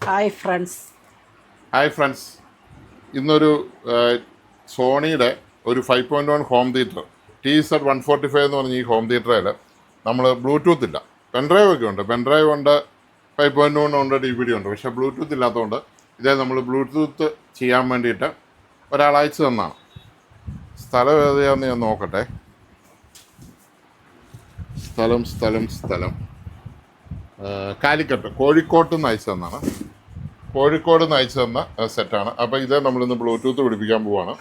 Hi friends. Hi friends, ഇന്നൊരു സോണിയുടെ ഒരു 5.1 home theatre TZ145 എന്ന് പറഞ്ഞ ഈ ഹോം തിയേറ്ററിൽ നമ്മൾ ബ്ലൂടൂത്ത് ഇല്ല, പെൻഡ്രൈവ് ഒക്കെ ഉണ്ട്. പെൻഡ്രൈവ് ഉണ്ട്, 5.1 ഉണ്ട്, DVD ഉണ്ട്. പക്ഷേ ബ്ലൂടൂത്ത് ഇല്ലാത്തതുകൊണ്ട് ഇതേ നമ്മൾ ബ്ലൂടൂത്ത് ചെയ്യാൻ വേണ്ടിയിട്ട് ഒരാൾ അയച്ചു തന്നാണ്. സ്ഥലം ഏതാണെന്ന് ഞാൻ നോക്കട്ടെ. സ്ഥലം കാലിക്കട്ട്, കോഴിക്കോട്ട് നിന്ന് അയച്ചു തന്നാണ്. കോഴിക്കോട് നിന്ന് അയച്ചു തന്ന സെറ്റാണ്. അപ്പോൾ ഇത് നമ്മളിന്ന് ബ്ലൂടൂത്ത് പിടിപ്പിക്കാൻ പോവാണ്.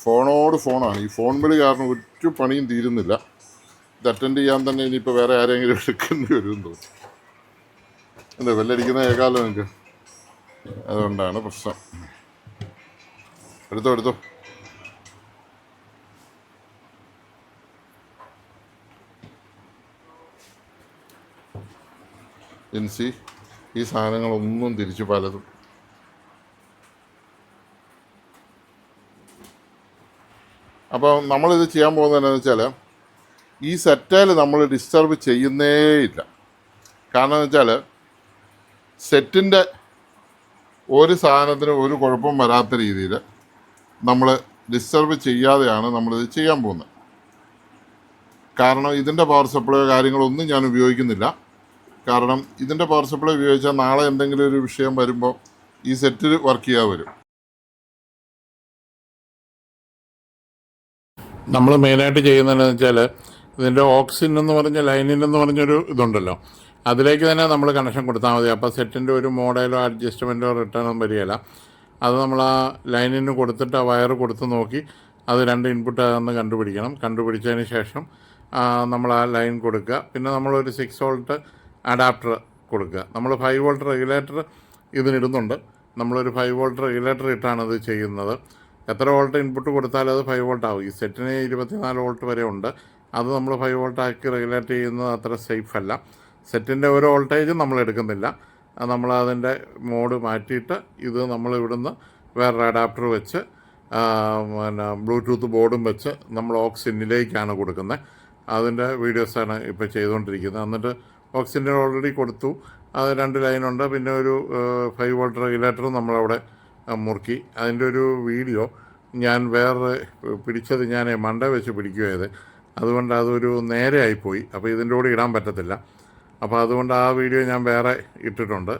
ഫോണാണ്. ഈ ഫോൺ വിളി കാരണം ഒരു പണിയും തീരുന്നില്ല. ഇത് അറ്റൻഡ് ചെയ്യാൻ തന്നെ ഇനിയിപ്പോൾ വേറെ ആരെങ്കിലും എടുക്കേണ്ടി വരും തോന്നുന്നു. എന്താ വെല്ലടിക്കുന്ന കേൾക്കാമല്ലോ നിങ്ങൾക്ക്, അതുകൊണ്ടാണ് പ്രശ്നം. എടുത്തോ ജിൻസി, ഈ സാധനങ്ങളൊന്നും തിരിച്ചു പലതും. അപ്പോൾ നമ്മളിത് ചെയ്യാൻ പോകുന്നത് എന്താണെന്ന് വെച്ചാൽ, ഈ സെറ്റയിൽ നമ്മൾ ഡിസ്റ്റർബ് ചെയ്യുന്നേ ഇല്ല. കാരണം എന്ന് വെച്ചാൽ സെറ്റിൻ്റെ ഒരു സാധനത്തിന് ഒരു കുഴപ്പം വരാത്ത രീതിയിൽ നമ്മൾ ഡിസ്റ്റർബ് ചെയ്യാതെയാണ് നമ്മളിത് ചെയ്യാൻ പോകുന്നത്. കാരണം ഇതിൻ്റെ പവർ സപ്ലൈയോ കാര്യങ്ങളൊന്നും ഞാൻ ഉപയോഗിക്കുന്നില്ല. കാരണം ഇതിൻ്റെ പവർ സപ്ലൈ ഉപയോഗിച്ചാൽ നാളെ എന്തെങ്കിലും ഒരു വിഷയം വരുമ്പോൾ ഈ സെറ്റിൽ വർക്ക് ചെയ്യാതെ വരും. നമ്മൾ മെയിനായിട്ട് ചെയ്യുന്നതെന്ന് വെച്ചാൽ, ഇതിൻ്റെ ഓക്സിൻ എന്ന് പറഞ്ഞ ലൈനിൻ എന്ന് പറഞ്ഞൊരു ഇതുണ്ടല്ലോ, അതിലേക്ക് തന്നെ നമ്മൾ കണക്ഷൻ കൊടുത്താൽ മതി. അപ്പോൾ സെറ്റിൻ്റെ ഒരു മോഡലോ അഡ്ജസ്റ്റ്മെൻറ്റോ റിട്ടേണോ വരികയില്ല. അത് നമ്മൾ ആ ലൈനിന് കൊടുത്തിട്ട് ആ വയർ കൊടുത്ത് നോക്കി അത് രണ്ട് ഇൻപുട്ട് ആണെന്ന് കണ്ടുപിടിച്ചതിന് ശേഷം നമ്മൾ ആ ലൈൻ കൊടുക്കുക. പിന്നെ നമ്മളൊരു 6 വോൾട്ട് അഡാപ്റ്റർ കൊടുക്കുക. നമ്മൾ 5 വോൾട്ട് റെഗുലേറ്റർ ഇതിനിടുന്നുണ്ട്. നമ്മളൊരു 5 വോൾട്ട് റെഗുലേറ്റർ ഇട്ടാണ് ഇത് ചെയ്യുന്നത്. എത്ര വോൾട്ട് ഇൻപുട്ട് കൊടുത്താലും അത് 5 വോൾട്ട് ആവും. ഈ സെറ്റിന് 24 വോൾട്ട് വരെ ഉണ്ട്. അത് നമ്മൾ 5 വോൾട്ട് ആക്കി റെഗുലേറ്റ് ചെയ്യുന്നത് അത്ര സേഫ് അല്ല. സെറ്റിൻ്റെ ഒരു വോൾട്ടേജും നമ്മൾ എടുക്കുന്നില്ല. നമ്മൾ അതിൻ്റെ മോഡ് മാറ്റിയിട്ട് ഇത് നമ്മൾ ഇവിടുന്ന് വേറൊരു അഡാപ്റ്റർ വെച്ച് പിന്നെ ബ്ലൂടൂത്ത് ബോർഡും വെച്ച് നമ്മൾ ഓക്സിനിലേക്കാണ് കൊടുക്കുന്നത്. അതിൻ്റെ വീഡിയോസാണ് ഇപ്പോൾ ചെയ്തുകൊണ്ടിരിക്കുന്നത്. എന്നിട്ട് ഓക്സിജൻ ഓൾറെഡി കൊടുത്തു. അത് 2 ലൈനുണ്ട്. പിന്നെ ഒരു 5 വോൾട്ട് റെഗുലേറ്ററും നമ്മളവിടെ മുറുക്കി. അതിൻ്റെ ഒരു വീഡിയോ ഞാൻ വേറെ പിടിച്ചത് ഞാൻ മണ്ടേ വെച്ച് പിടിക്കുകയത്, അതുകൊണ്ട് അതൊരു നേരെ ആയിപ്പോയി. അപ്പോൾ ഇതിൻ്റെ കൂടെ ഇടാൻ പറ്റത്തില്ല. അപ്പോൾ അതുകൊണ്ട് ആ വീഡിയോ ഞാൻ വേറെ ഇട്ടിട്ടുണ്ട്,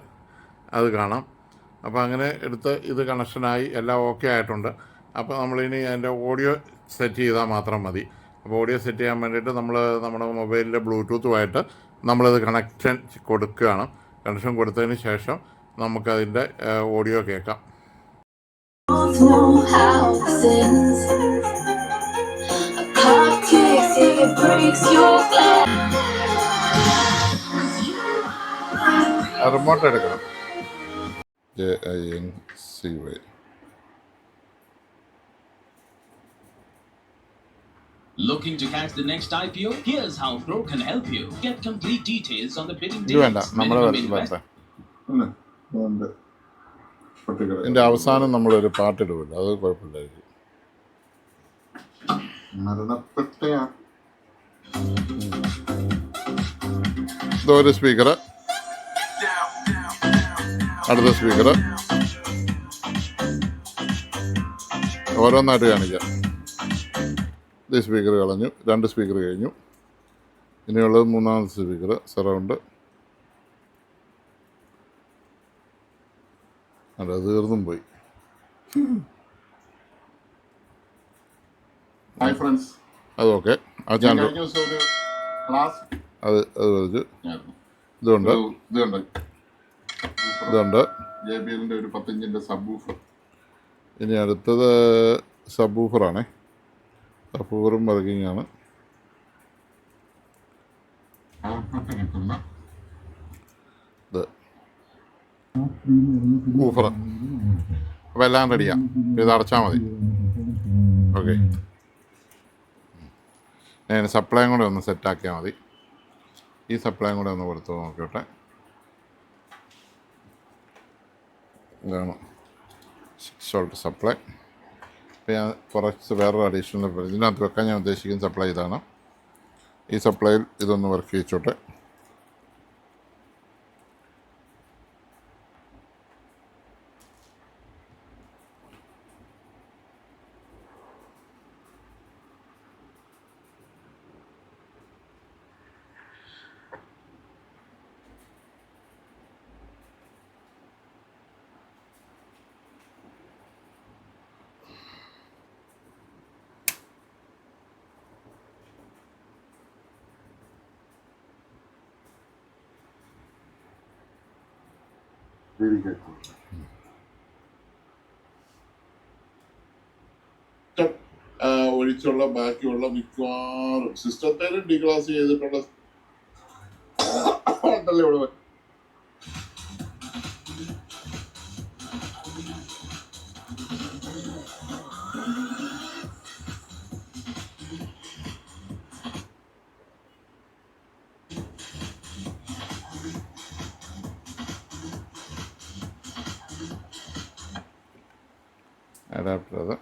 അത് കാണാം. അപ്പോൾ അങ്ങനെ എടുത്ത് ഇത് കണക്ഷനായി എല്ലാം ഓക്കെ ആയിട്ടുണ്ട്. അപ്പോൾ നമ്മളിനി അതിൻ്റെ ഓഡിയോ സെറ്റ് ചെയ്താൽ മാത്രം മതി. അപ്പോൾ ഓഡിയോ സെറ്റ് ചെയ്യാൻ വേണ്ടിയിട്ട് നമ്മൾ നമ്മുടെ മൊബൈലിൻ്റെ ബ്ലൂടൂത്തുമായിട്ട് നമ്മളിത് കണക്ഷൻ കൊടുക്കുകയാണ്. കണക്ഷൻ കൊടുത്തതിന് ശേഷം നമുക്കതിൻ്റെ ഓഡിയോ കേൾക്കാം. റിമോട്ട് എടുക്കണം. JINCY. Looking to catch the next IPO? Here's how Pro can help you. Get complete details on the bidding ഇത് വേണ്ട, dates, നമ്മൾ minimum invest. ഇതിൻ്റെ അവസാനം നമ്മളൊരു പാട്ടിടുമല്ലോ, അത് കുഴപ്പമില്ലായിരിക്കും. ഇതൊരു സ്പീക്കർ, അടുത്ത സ്പീക്കർ, ഓരോന്നായിട്ട് കാണിക്കാം. ഇത് സ്പീക്കർ കളഞ്ഞു, 2 സ്പീക്കർ കഴിഞ്ഞു. ഇനിയുള്ളത് 3ാമത്തെ സ്പീക്കർ, സറൗണ്ട്. അല്ല, അത് തീർന്നും പോയി. ഹായ് ഫ്രണ്ട്സ്, അത് ഓക്കെ. ആ ചാനൽ അത് വെച്ച് ഇതുണ്ട് JBLൻ്റെ ഒരു 10 ഇഞ്ചിൻ്റെ സബ്ബൂഫർ. ഇനി അടുത്തത് സബ്ബൂഫറാണേ. സബ്ബൂഫറും വർക്കിങ്ങാണ്. ഇത് ഊഫർ. അപ്പോൾ എല്ലാം റെഡിയാണ്. ഇത് അടച്ചാൽ മതി. ഓക്കെ, ഞാൻ സപ്ലൈയും കൂടെ ഒന്ന് സെറ്റാക്കിയാൽ മതി. ഈ സപ്ലൈയും കൂടെ ഒന്ന് കൊടുത്ത് നോക്കട്ടെ. ഇതാണ് 6 വോൾട്ട് സപ്ലൈ. അപ്പോൾ ഞാൻ കുറച്ച് വേറൊരു അഡീഷണൽ ഇതിനകത്ത് വെക്കാൻ ഞാൻ ഉദ്ദേശിക്കുന്ന സപ്ലൈ ഇതാണ്. ഈ സപ്ലൈയിൽ ഇതൊന്ന് വർക്ക് ചെയ്യിച്ചോട്ടെ. Very helpful. ഒഴിച്ചുള്ള ബാക്കിയുള്ള മിക്കവാറും സിസ്റ്റത്തേലും ഡിക്ലാസ് ചെയ്തിട്ടുള്ള ഉണ്ടല്ലോ ഇവിടെ. അഡാപ്റ്റർ അത്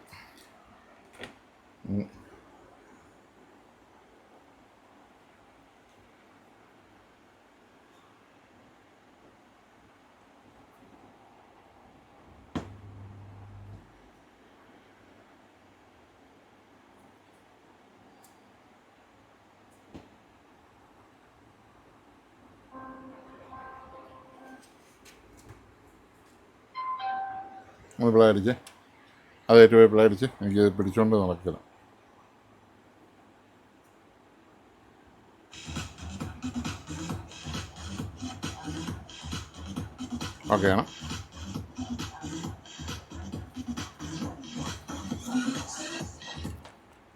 ഒന്ന് പിള്ളേരിച്ച് അത് ഏറ്റവും പോയി പിള്ളേരിച്ച് എനിക്കത് പിടിച്ചുകൊണ്ട് നടക്കില്ല. ഓക്കെയാണ്.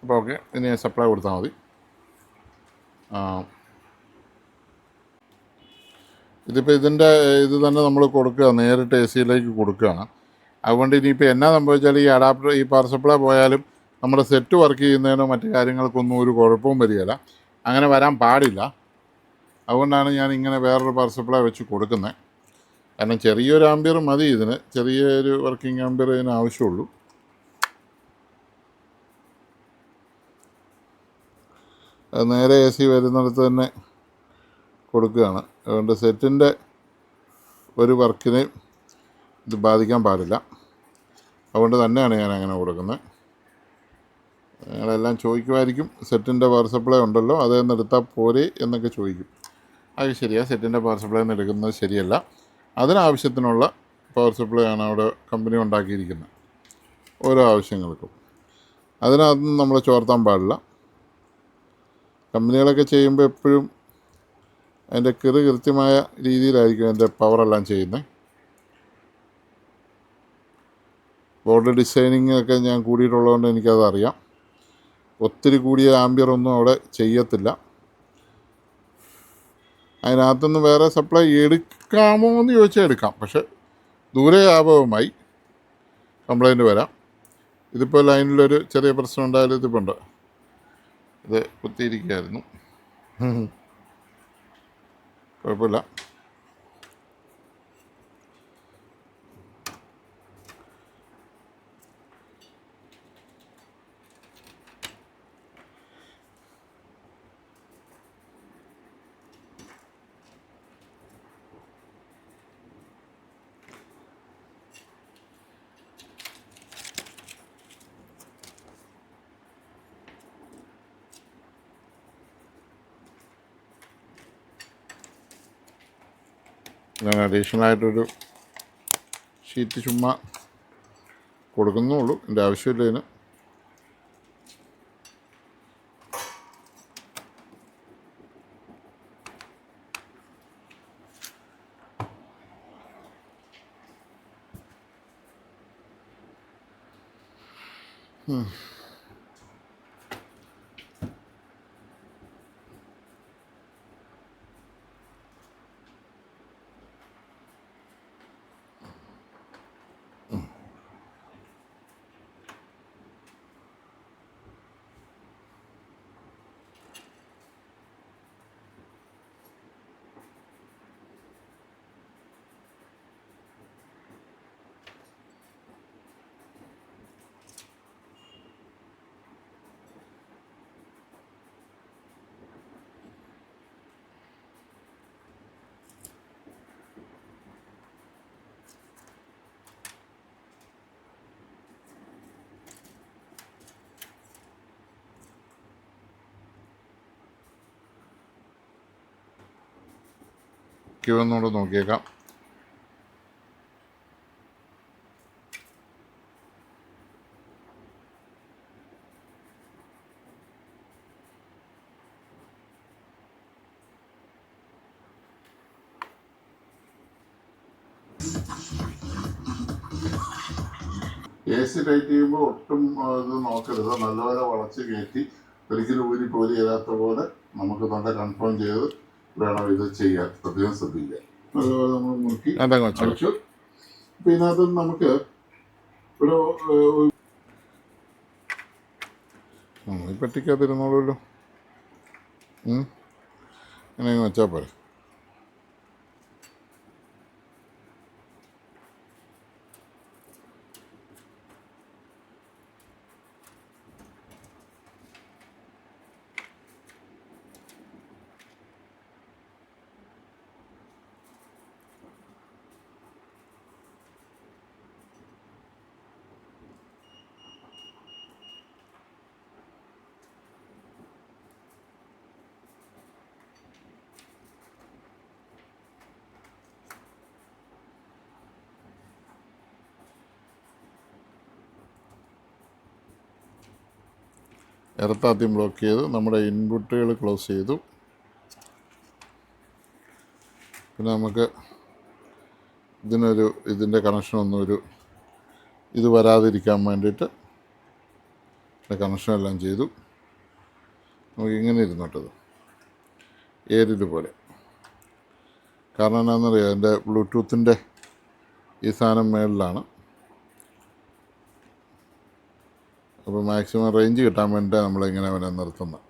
അപ്പോൾ ഓക്കെ, ഇനി സപ്ലൈ കൊടുത്താൽ മതി. ഇതിപ്പോൾ ഇതിൻ്റെ ഇത് തന്നെ നമ്മൾ കൊടുക്കുക, നേരിട്ട് എ സിയിലേക്ക് കൊടുക്കുകയാണ്. അതുകൊണ്ട് ഇനിയിപ്പോൾ എന്നാ സംഭവിച്ചാൽ ഈ അഡാപ്റ്റർ ഈ പവർ സപ്ലൈ പോയാലും നമ്മുടെ സെറ്റ് വർക്ക് ചെയ്യുന്നതിനോ മറ്റു കാര്യങ്ങൾക്കൊന്നും ഒരു കുഴപ്പവും വരികയില്ല. അങ്ങനെ വരാൻ പാടില്ല. അതുകൊണ്ടാണ് ഞാൻ ഇങ്ങനെ വേറൊരു പവർ സപ്ലൈ വെച്ച് കൊടുക്കുന്നത്. കാരണം ചെറിയൊരു ആംബിയർ മതി ഇതിന്, ചെറിയൊരു വർക്കിംഗ് ആംബിയർ ഇതിന് ആവശ്യമുള്ളൂ. അത് നേരെ എ സി വരുന്നിടത്ത് തന്നെ കൊടുക്കുകയാണ്. അതുകൊണ്ട് സെറ്റിൻ്റെ ഒരു വർക്കിനെ ഇത് ബാധിക്കാൻ പാടില്ല. അതുകൊണ്ട് തന്നെയാണ് ഞാൻ അങ്ങനെ കൊടുക്കുന്നത്. നിങ്ങളെല്ലാം ചോദിക്കുമായിരിക്കും, സെറ്റിൻ്റെ പവർ സപ്ലൈ ഉണ്ടല്ലോ അതെന്ന് എടുത്താൽ പോരെ എന്നൊക്കെ ചോദിക്കും. അത് ശരിയാണ്, സെറ്റിൻ്റെ പവർ സപ്ലൈ നിന്ന് എടുക്കുന്നത് ശരിയല്ല. അതിനാവശ്യത്തിനുള്ള പവർ സപ്ലൈ ആണ് അവിടെ കമ്പനി ഉണ്ടാക്കിയിരിക്കുന്നത് ഓരോ ആവശ്യങ്ങൾക്കും. അതിനകത്തൊന്നും നമ്മൾ ചോർത്താൻ പാടില്ല. കമ്പനികളൊക്കെ ചെയ്യുമ്പോൾ എപ്പോഴും അതിൻ്റെ കൃത്യമായ രീതിയിലായിരിക്കും അതിൻ്റെ പവറെല്ലാം ചെയ്യുന്നത്. ബോർഡ് ഡിസൈനിങ് ഒക്കെ ഞാൻ കൂടിയിട്ടുള്ളതുകൊണ്ട് എനിക്കത് അറിയാം. ഒത്തിരി കൂടിയ ആംബിയറൊന്നും അവിടെ ചെയ്യത്തില്ല. അതിനകത്തുനിന്ന് വേറെ സപ്ലൈ എടുക്കാമോ എന്ന് ചോദിച്ചാൽ എടുക്കാം, പക്ഷെ ദൂരെ വ്യാപകമായി കംപ്ലൈൻറ്റ് വരാം. ഇതിപ്പോൾ ലൈനിലൊരു ചെറിയ പ്രശ്നം ഉണ്ടായാലും ഇതിപ്പോൾ ഉണ്ട്, ഇത് കുത്തിയിരിക്കുകയായിരുന്നു. കുഴപ്പമില്ല. ഞാൻ അഡീഷണലായിട്ടൊരു ഷീറ്റ് ചുമ്മാ കൊടുക്കുന്നുള്ളൂ, എൻ്റെ ആവശ്യമില്ല ഇതിന്. ക്യൂ ഒന്നുകൂടെ നോക്കിയേക്കാം. AC ടൈറ്റ് ചെയ്യുമ്പോൾ ഒട്ടും ഇത് നോക്കരുത്, നല്ലപോലെ വളച്ച് കയറ്റി ഒരിക്കലും ഊരി ചെയ്യാത്ത പോലെ നമുക്ക് നല്ല കൺഫേം ചെയ്ത് വേണം ഇത് ചെയ്യാൻ. പ്രത്യേകം ശ്രദ്ധിക്കുക. നല്ലപോലെ നമ്മൾ മുറുക്കി അടച്ചു. അപ്പോൾ ഇതിനകത്ത് നമുക്ക് ഒരു ഈ പെട്ടിക്കകത്തിരുന്നോളൂല്ലോ, ഇങ്ങനെ വെച്ചാൽ പോരെ. എർത്താദ്യം ബ്ലോക്ക് ചെയ്തു, നമ്മുടെ ഇൻപുട്ടുകൾ ക്ലോസ് ചെയ്തു. പിന്നെ നമുക്ക് ഇതിൻ്റെ കണക്ഷനൊന്നും ഇത് വരാതിരിക്കാൻ വേണ്ടിയിട്ട് കണക്ഷനെല്ലാം ചെയ്തു. നമുക്ക് ഇങ്ങനെ ഇരുന്നോട്ടത് ഏരിത് പോലെ. കാരണം എന്താണെന്നറിയാം, എൻ്റെ ബ്ലൂടൂത്തിൻ്റെ ഈ സാധനം മേളിലാണ്. അപ്പോൾ മാക്സിമം റേഞ്ച് കിട്ടാൻ വേണ്ടിയിട്ടാണ് നമ്മളിങ്ങനെ അവനെ നിർത്തുന്നത്.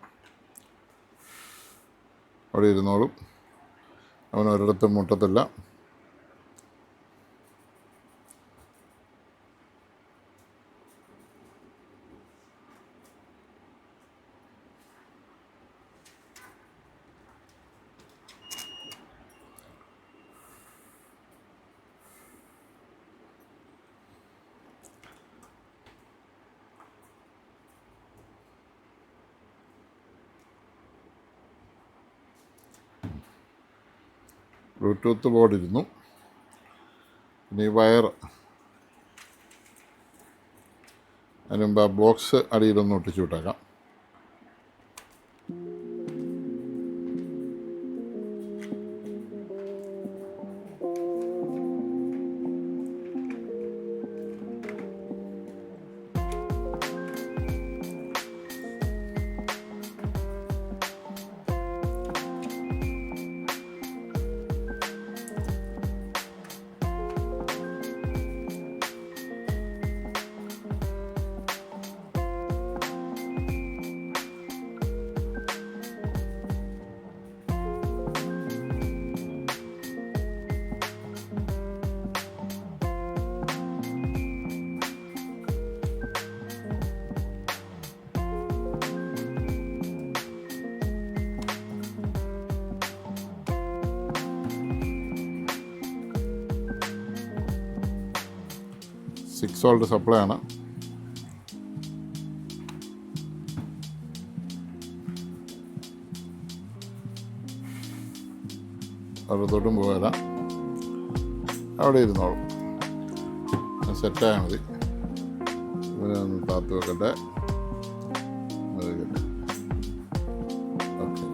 അവിടെ ഇരുന്നോളും, അവൻ ഒരിടത്തും മുട്ടത്തില്ല. ബ്ലൂടൂത്ത് ബോർഡ് ഇരുന്നു. പിന്നെ ഈ വയർ അതിന് മുമ്പ് ആ ബോക്സ് അടിയിലൊന്ന് ഒട്ടിച്ചു വിട്ടേക്കാം. സിക്സ് വോൾട്ട് സപ്ലൈ ആണ്. അവിടത്തോട്ടും പോകാം, അവിടെ ഇരുന്നോളും. സെറ്റായാൽ മതി. ഇവനെ ഒന്ന് താത്ത് വെക്കട്ടെ. ഓക്കെ,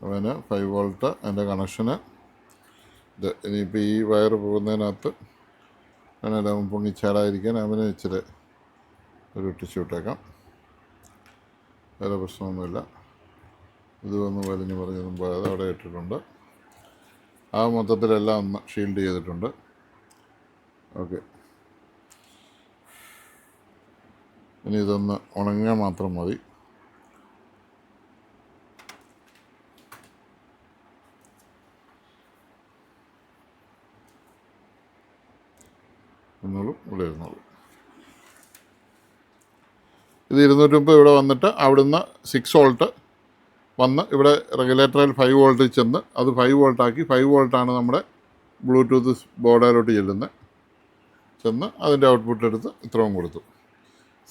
അവന് 5 വോൾട്ട് എൻ്റെ കണക്ഷന്. ഇനിയിപ്പോൾ ഈ വയർ പോകുന്നതിനകത്ത് അവനെല്ലാം പൊങ്ങിച്ചാടാതിരിക്കാൻ അവനെ ഇച്ചിരി ഒട്ടിച്ചു വിട്ടേക്കാം. വേറെ പ്രശ്നമൊന്നുമില്ല. ഇത് വന്ന് വലിഞ്ഞ് പറഞ്ഞതും പോയത് അവിടെ ഇട്ടിട്ടുണ്ട്. ആ മൊത്തത്തിലെല്ലാം ഒന്ന് ഷീൽഡ് ചെയ്തിട്ടുണ്ട്. ഓക്കെ, ഇനി ഇതൊന്ന് ഉണങ്ങിയാൽ മാത്രം മതി. ഇരുന്നോളും, ഇവിടെ ഇരുന്നോളും. ഇത് 230 ഇവിടെ വന്നിട്ട് അവിടുന്ന് 6 വോൾട്ട് വന്ന് ഇവിടെ റെഗുലേറ്ററിൽ 5 വോൾട്ട് ചെന്ന് അത് 5 വോൾട്ടാക്കി. 5 വോൾട്ടാണ് നമ്മുടെ ബ്ലൂടൂത്ത് ബോർഡിലോട്ട് ചെന്ന് അതിൻ്റെ ഔട്ട്പുട്ട് എടുത്ത് ഇത്രയും കൊടുത്തു.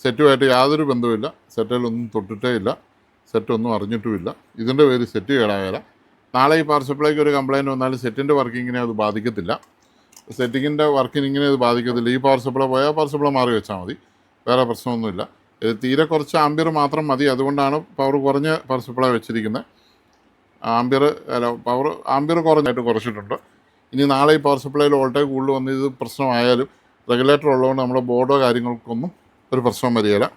സെറ്റുമായിട്ട് യാതൊരു ബന്ധവുമില്ല. സെറ്റിലൊന്നും തൊട്ടിട്ടേ ഇല്ല, സെറ്റൊന്നും അറിഞ്ഞിട്ടുമില്ല. ഇതിൻ്റെ പേര് സെറ്റ് കേടായാല. നാളെ ഈ പവർ സപ്ലൈക്ക് ഒരു കംപ്ലയിൻറ്റ് വന്നാലും സെറ്റിൻ്റെ വർക്കിങ്ങിനെ അത് ബാധിക്കത്തില്ല. സെറ്റിങ്ങിൻ്റെ വർക്കിങ്ങിനെ ഇത് ബാധിക്കത്തില്ല. ഈ പവർ സപ്ലൈ പോയാൽ പവർ സപ്ലൈ മാറി വെച്ചാൽ മതി, വേറെ പ്രശ്നമൊന്നുമില്ല. ഇത് തീരെ കുറച്ച് ആംബിയർ മാത്രം മതി. അതുകൊണ്ടാണ് പവർ കുറഞ്ഞ പവർ സപ്ലൈ വെച്ചിരിക്കുന്നത്. ആംബിയർ കുറഞ്ഞായിട്ട് കുറച്ചിട്ടുണ്ട്. ഇനി നാളെ ഈ പവർ സപ്ലൈയിൽ വോൾട്ടേജ് കൂടുതൽ വന്ന് ഇത് പ്രശ്നമായാലും റെഗുലേറ്റർ ഉള്ളതുകൊണ്ട് നമ്മുടെ ബോർഡോ കാര്യങ്ങൾക്കൊന്നും ഒരു പ്രശ്നം വരികയില്ല.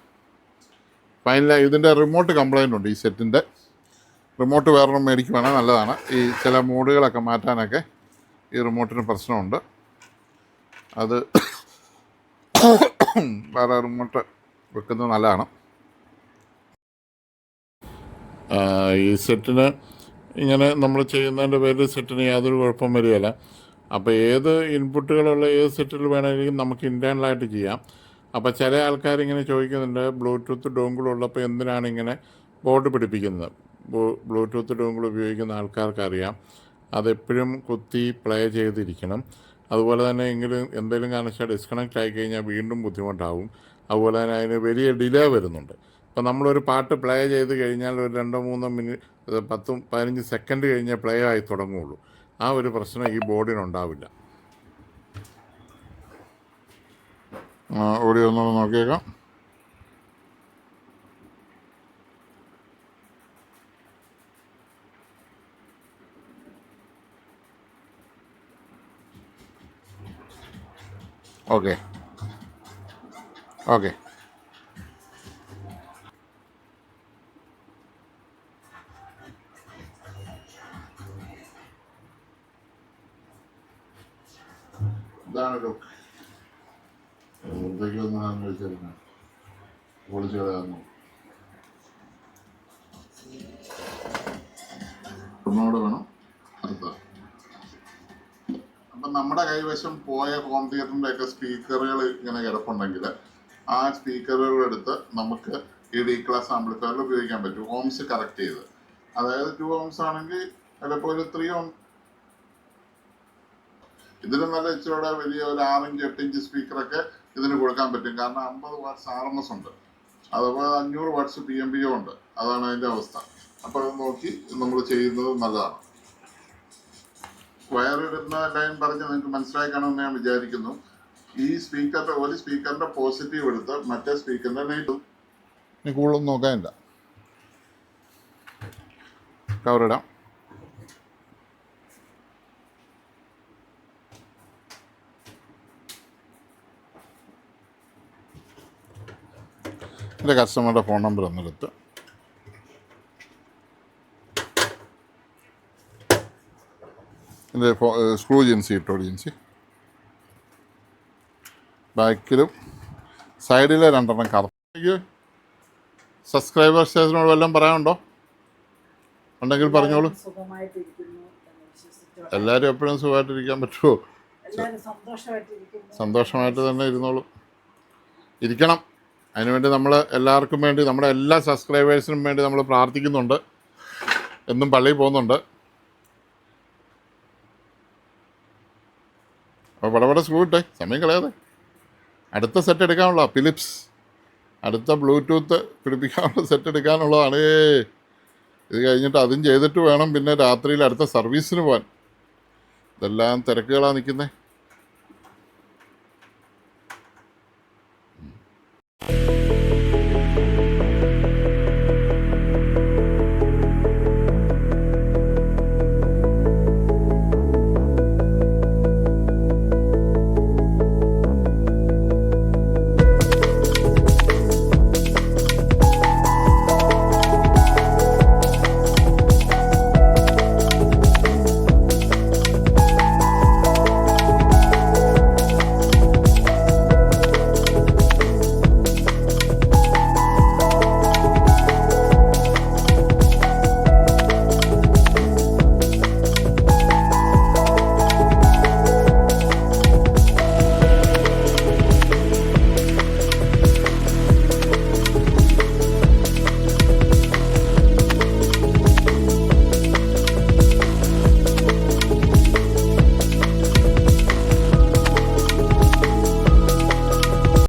ഫൈനലായി ഇതിൻ്റെ റിമോട്ട് കംപ്ലൈൻ്റ് ഉണ്ട്. ഈ സെറ്റിൻ്റെ റിമോട്ട് വേറൊന്നും മേടിക്കുവാണെങ്കിൽ നല്ലതാണ്. ഈ ചില മോഡുകളൊക്കെ മാറ്റാനൊക്കെ ഈ റിമോട്ടിന് പ്രശ്നമുണ്ട്. അത് വേറെ റിമോട്ട് വെക്കുന്നത് നല്ലതാണ്. ഈ സെറ്റിന് ഇങ്ങനെ നമ്മൾ ചെയ്യുന്നതിൻ്റെ പേരിൽ സെറ്റിന് യാതൊരു കുഴപ്പം വരികയില്ല. അപ്പോൾ ഏത് ഇൻപുട്ടുകളുള്ള ഏത് സെറ്റിൽ വേണമെങ്കിലും നമുക്ക് ഇൻറ്റേർണലായിട്ട് ചെയ്യാം. അപ്പോൾ ചില ആൾക്കാരിങ്ങനെ ചോദിക്കുന്നുണ്ട്, ബ്ലൂടൂത്ത് ഡോങ്കിൾ ഉള്ളപ്പോൾ എന്തിനാണ് ഇങ്ങനെ ബോർഡ് പിടിപ്പിക്കുന്നത്? ബ്ലൂടൂത്ത് ഡോങ്കിൾ ഉപയോഗിക്കുന്ന ആൾക്കാർക്കറിയാം അതെപ്പോഴും കുത്തി പ്ലേ ചെയ്തിരിക്കണം. അതുപോലെ തന്നെ എന്തെങ്കിലും കാരണവശാൽ ഡിസ്കണക്റ്റ് ആയിക്കഴിഞ്ഞാൽ വീണ്ടും ബുദ്ധിമുട്ടാവും. അതുപോലെ തന്നെ അതിന് വലിയ ഡിലേ വരുന്നുണ്ട്. ഇപ്പം നമ്മളൊരു പാട്ട് പ്ലേ ചെയ്ത് കഴിഞ്ഞാൽ ഒരു 2-3 മിനിറ്റ് 10-15 സെക്കൻഡ് കഴിഞ്ഞേ പ്ലേ ആയി തുടങ്ങുകയുള്ളൂ. ആ ഒരു പ്രശ്നം ഈ ബോർഡിനുണ്ടാവില്ല. ഓഡിയോ ഒന്നുകൂടെ നോക്കിയേക്കാം. ഓക്കെ ഓക്കെ ഇതാണ് ലുക്ക്. പുറത്തേക്കൊന്നും വെച്ചിരുന്നത് പൊളിച്ചു കളയാന്നു. ഒന്നുകൂടെ വേണം അടുത്ത. അപ്പം നമ്മുടെ കൈവശം പോയ ഹോം തിയേറ്ററിൻ്റെ ഒക്കെ സ്പീക്കറുകൾ ഇങ്ങനെ കിടപ്പുണ്ടെങ്കിൽ ആ സ്പീക്കറുകൾ എടുത്ത് നമുക്ക് ഈ ഡി ക്ലാസ് ആംപ്ലിഫയറിൽ ഉപയോഗിക്കാൻ പറ്റും. ഓംസ് കറക്റ്റ് ചെയ്ത്, അതായത് 2 ഓംസ് ആണെങ്കിൽ ചിലപ്പോൾ ഒരു 3 ഓം. ഇതിന് നല്ല ഇച്ചിരിയുടെ വലിയ ഒരു 6 ഇഞ്ച് 8 ഇഞ്ച് സ്പീക്കറൊക്കെ ഇതിന് കൊടുക്കാൻ പറ്റും. കാരണം 50 വാട്ട്സ് RMS ഉണ്ട്, അതുപോലെ 500 വാട്ട്സ് PMPO ഉണ്ട്. അതാണ് അതിൻ്റെ അവസ്ഥ. അപ്പോൾ അത് നോക്കി നമ്മൾ ചെയ്യുന്നത് നല്ലതാണ്. വയറിടുന്ന ലൈൻ പറഞ്ഞ് നിങ്ങൾക്ക് മനസ്സിലായി കാണുമെന്ന് ഞാൻ വിചാരിക്കുന്നു. ഈ സ്പീക്കറിൻ്റെ ഒരു സ്പീക്കറിൻ്റെ പോസിറ്റീവ് എടുത്ത് മറ്റേ സ്പീക്കറിൻ്റെ നെഗറ്റീവ്. ഇനി കൂടുതലൊന്നും നോക്കാനില്ല, കവറിടാം. എൻ്റെ കസ്റ്റമറുടെ ഫോൺ നമ്പർ ഒന്നെടുത്ത് എൻ്റെ സ്ക്രൂ ജിൻസി ഇട്ടോ, ജിൻസി ബാക്കിലും സൈഡിലെ 2 കറുപ്പ്. സബ്സ്ക്രൈബേഴ്സിനോട് വല്ലതും പറയാനുണ്ടോ? ഉണ്ടെങ്കിൽ പറഞ്ഞോളൂ. എല്ലാവരും എപ്പോഴും സുഖമായിട്ടിരിക്കാൻ പറ്റുമോ? സന്തോഷമായിട്ട് തന്നെ ഇരുന്നോളൂ, ഇരിക്കണം. അതിനുവേണ്ടി നമ്മൾ എല്ലാവർക്കും വേണ്ടി, നമ്മുടെ എല്ലാ സബ്സ്ക്രൈബേഴ്സിനും വേണ്ടി നമ്മൾ പ്രാർത്ഥിക്കുന്നുണ്ട്. എന്നും പള്ളിയിൽ പോകുന്നുണ്ട്. അപ്പോൾ പടപടെ സ്ക്രൂ ഇട്ടേ, സമയം കളയാതെ. അടുത്ത സെറ്റ് എടുക്കാനുള്ള ഫിലിപ്സ്, അടുത്ത ബ്ലൂടൂത്ത് പിടിപ്പിക്കാനുള്ള സെറ്റ് എടുക്കാനുള്ളതാണ്. ഇത് കഴിഞ്ഞിട്ട് അതും ചെയ്തിട്ട് വേണം പിന്നെ രാത്രിയിൽ അടുത്ത സർവീസിന് പോകാൻ. ഇതെല്ലാം തിരക്കുകളാണ് നിൽക്കുന്നത്.